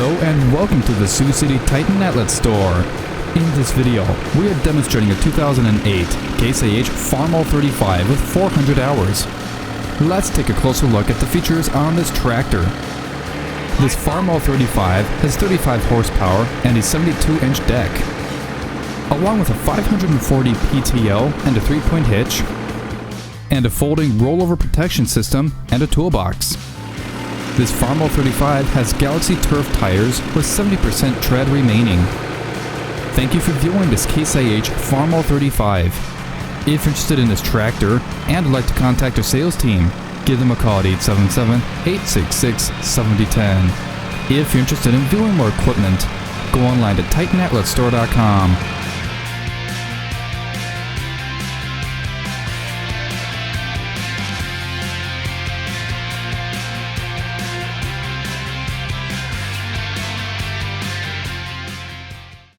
Hello and welcome to the Sioux City Titan Outlet Store. In this video, we are demonstrating a 2008 Case IH FARMALL35 with 400 hours. Let's take a closer look at the features on this tractor. This FARMALL35 has 35 horsepower and a 72-inch deck, along with a 540 PTO and a 3-point hitch, and a folding rollover protection system and a toolbox. This FARMALL35 has Galaxy Turf tires with 70% tread remaining. Thank you for viewing this Case IH FARMALL35. If you're interested in this tractor and would like to contact our sales team, give them a call at 877-866-7010. If you're interested in viewing more equipment, go online to TitanOutletStore.com.